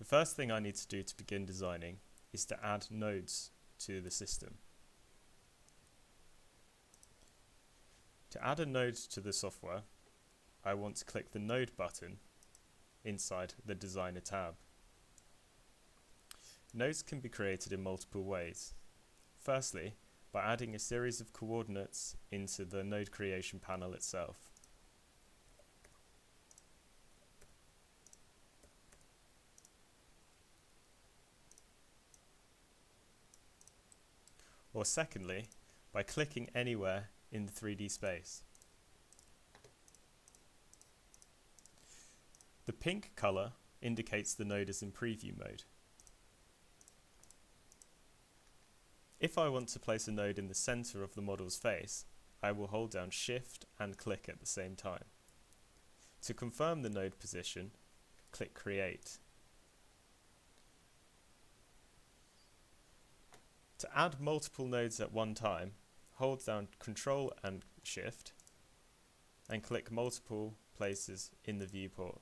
The first thing I need to do to begin designing is to add nodes to the system. To add a node to the software, I want to click the Node button inside the Designer tab. Nodes can be created in multiple ways. Firstly, by adding a series of coordinates into the node creation panel itself. Or secondly, by clicking anywhere in the 3D space. The pink colour indicates the node is in preview mode. If I want to place a node in the centre of the model's face, I will hold down Shift and click at the same time. To confirm the node position, click Create. To add multiple nodes at one time, hold down Ctrl and Shift and click multiple places in the viewport.